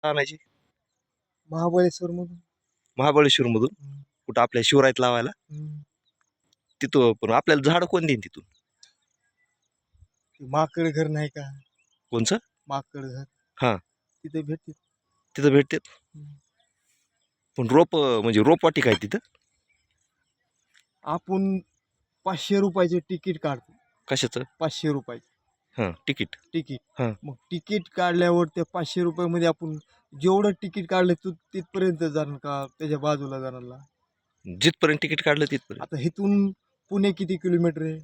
आणायची महाबळेश्वर मधून. महाबळेश्वर मधून कुठं आपल्या शिवरायात लावायला तिथं. पण आपल्याला झाड कोण देईन तिथून? माकड घर नाही का? कोणचं? माकड घर. हा, तिथे भेटते. तिथं भेटते. पण रोप म्हणजे रोपवाटी काय तिथं? आपण 500 रुपयाचे तिकीट काढतो. कशाचं? 500 रुपयाचे हां, तिकीट. तिकीट. हां. मग तिकीट काढल्यावर त्या 500 रुपयामध्ये आपण जेवढं तिकीट काढलं तू तिथपर्यंत जाणार का त्याच्या बाजूला जाणार? जिथपर्यंत तिकीट काढलं तिथपर्यंत. आता इथून पुणे किती किलोमीटर आहे?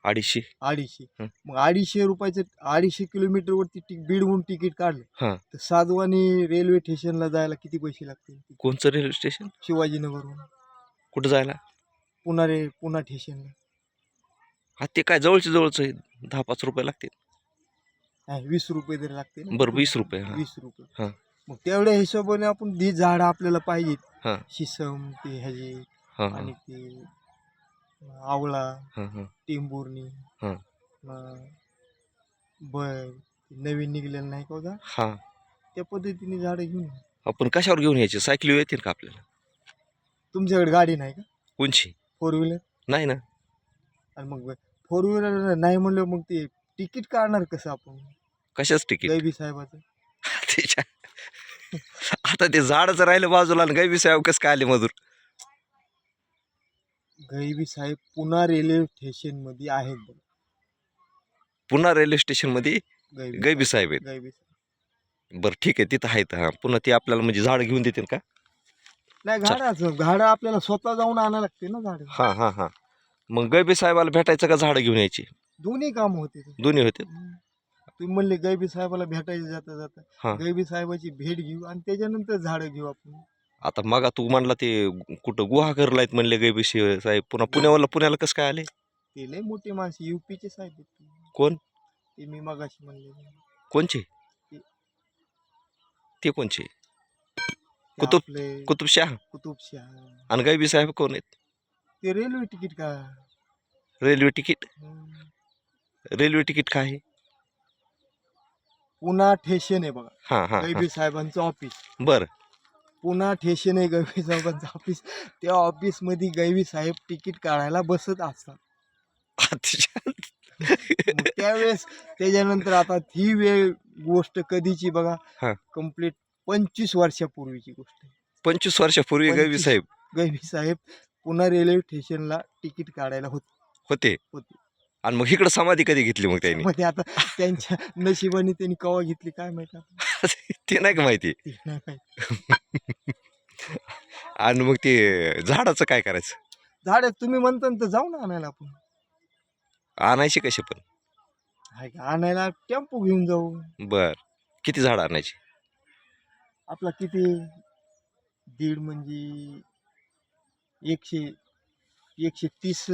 250. 250. हं. मग 250 रुपयाचं 250 किलोमीटरवरती बीडहून तिकीट काढलं हां. तर साधवानी रेल्वे स्टेशनला जायला किती पैसे लागतील? कोणचं रेल्वे स्टेशन? शिवाजीनगरहून कुठं जायला? पुणा स्टेशनला. हा, ते काय जवळचं आहे. 10-5 रुपये लागतील. 20 रुपये तरी लागते ना. बरं, 20 रुपये. हां. 20 रुपये. हां. मग तेवढ्या हिशोबाने आपण जी झाडं आपल्याला पाहिजेत, हां. शिसम ते ह्याची हां. आणि ते आवळा, हां. हां. टेंभुर्णी, हां. नवीन निघलेलं नाही का होता, हां. त्या पद्धतीने झाडं घेऊन ये. आपण कशावर घेऊन यायचे? सायकलीवर येतील का आपल्याला? तुमच्याकडे गाडी नाही का? कोणची? 4 व्हीलर? नाही ना. आणि मग 4 व्हीलर नाही म्हणलं मग ते तिकीट काढणार कसं आपण? कशाच तिकीट? गैबी साहेबाचं. त्याच्या आता ते झाडच राहिलं बाजूला आणि गैबी साहेब कसं काय आले मधून? गैबी साहेब पुन्हा रेल्वे स्टेशन मध्ये आहेत बघ. पुन्हा रेल्वे स्टेशन मध्ये गैबी साहेब आहेत. गैबी साहेब. बरं, ठीक आहे, तिथं आहेत. हा, पुन्हा ते आपल्याला म्हणजे झाड घेऊन देतील का? नाही, झाडं आपल्याला स्वतः जाऊन आणायला लागते ना झाडं. हां. हां. हां. मग गैबी साहेबाला भेटायचं का झाडं घेऊन यायची? दोन्ही काम होते ते. दोन्ही होते. तुम्ही म्हणले गैबी साहेबाला भेटायचं जाता जाता, हां. गैबी साहेबाची भेट घेऊ आणि त्याच्यानंतर झाडं घेऊ आपण. आता मग तू म्हणला ते कुठं गुहागरला आहेत म्हणले गैबी साहेब, पुन्हा पुण्याला कसं काय आले? ते लय मोठे माणसं युपीचे साहेब आहेत ते. कोण? ते मी मगाशी म्हणले कोणचे? ते कोणचे? ते कुतुब आपले कुतुबशाह. कुतुबशाह. आणि गैबी साहेब कोण आहेत? ते रेल्वे तिकीट का. Railway ticket. रेल्वे तिकीट काय आहे? पुन्हा स्टेशन आहे बघा. हां. हां. गैबी साहेबांचं ऑफिस. बरं. पुन्हा स्टेशन आहे गैबी साहेबांचं ऑफिस. त्या ऑफिस मध्ये गैबी साहेब तिकीट काढायला बसत असतात. मग त्यावेळेस त्याच्यानंतर आता ही वेळ गोष्ट कधीची बघा, हां. कंप्लीट 25 वर्षापूर्वीची गोष्ट आहे. 25 वर्षापूर्वी गैबी साहेब पुन्हा रेल्वे स्टेशनला तिकीट काढायला होते. होते. आणि मग इकडं समाधी कधी घेतली मग त्यांनी? मध्ये आता त्यांच्या नशिबाने त्यांनी कवा घेतली काय माहिती आता. ते नाही का माहिती? ते नाही माहिती. आणि मग ते झाडाचं काय करायचं? झाड तुम्ही म्हणता तर जाऊ ना आणायला आपण. आणायची कशी पण? हाय का, आणायला टेम्पो घेऊन जाऊ. बर, किती झाड आणायची? आपला किती 1.5 म्हणजे 130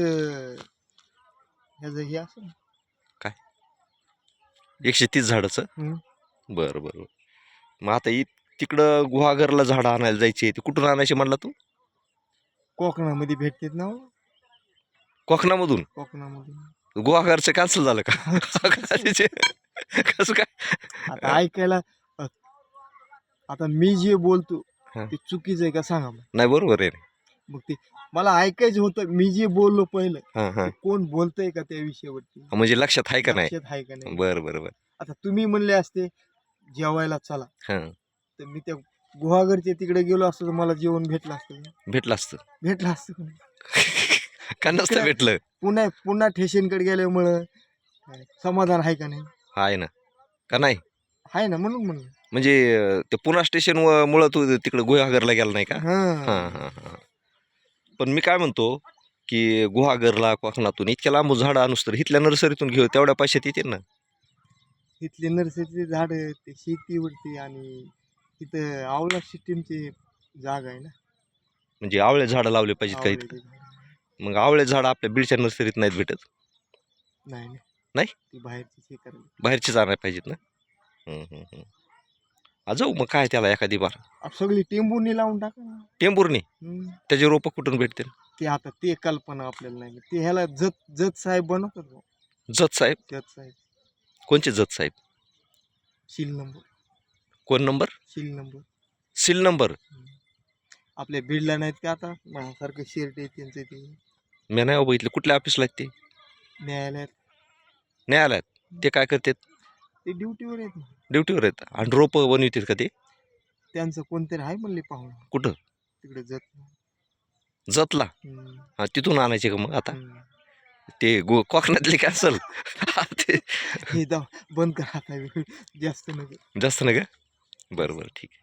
ह्याचं हे असं. काय 130 झाडाचं? हम्म. बरं बरं. मग आता तिकडं गुहागरला झाडं आणायला जायची, ते कुठून आणायची म्हणला तू? कोकणामध्ये भेटतात ना. कोकणामधून? कोकणामध्ये. गुहागरचं कॅन्सल झालं का? कसं काय? आता ऐकायला आता मी जे बोलतो हां. ते चुकीचं आहे का सांगा मग. नाही, बरोबर आहे. मग ते मला ऐकायचं होतं, मी जे बोललो पहिलं हां. हां. ते कोण बोलतंय का त्या विषयावरती, म्हणजे लक्षात आहे का नाही? लक्षात आहे का नाही. बरं बरं बरं. आता तुम्ही म्हणले असते जेवायला चला, हां. तर मी त्या गुहागरच्या तिकडे गेलो असतो तर मला जेवण भेटलं असतं का? भेटलं असतं. भेटलं असतं का नाही? का नसतं भेटलं? पुन्हा स्टेशनकडे गेल्यामुळं समाधान आहे का नाही? आहे ना, का नाही? आहे ना, म्हणून म्हणजे ते पुणा स्टेशन मुळे तू तिकडे गुहागरला गेला नाही का? हां. हां हां हां. पण मी काय म्हणतो की गुहागरला कोकणातून इतक्या लांब झाडं आणूस तर इथल्या नर्सरीतून घेऊ, तेवढ्या पैशात येतील ना. इथले नर्सरीचे झाड ते शेतीवरती आणि तिथं आवळा सिस्टीमची जागा आहे ना. म्हणजे आवळे झाडं लावले पाहिजेत काही. आवळ्याची झाडं. मग आवळे झाडं आपल्या बीडच्या नर्सरीत नाहीत भेटत. नाही नाही? ती बाहेरचीच हे करायला. बाहेरचीच आणायला पाहिजेत ना. जाऊ मग काय त्याला एखादी बार. सगळी टेंबूनी लावून टाका ना. टेंभुर्णी? त्याचे रोपं कुठून भेटतील? ते आता ते कल्पना आपल्याला नाही. ते ह्याला जत साहेब बनवतात बुवा. जत साहेब? जत साहेब कोणचे जत साहेब? शील नंबर. कोण number? Seal number. Seal number. आपल्या बीडला नाहीत का आता माझ्यासारखं शेर्ट आहे त्यांचं ते मी नाही बघितलं. कुठल्या ऑफिसला आहेत ते? न्यायालयात. न्यायालयात. ते काय करतात? ते ड्युटीवर आहेत ना. ड्युटीवर आहेत. आणि रोपं बनवितात का ते? त्यांचं कोणतरी आहे म्हणले पाहून कुठं? तिकडे जात. जतला. हा, तिथून आणायचे का मग आता? ते कोकणातले काय असेल ते हे बंद करा आता जास्त नको. जास्त नाही का? बरं बरं ठीक आहे.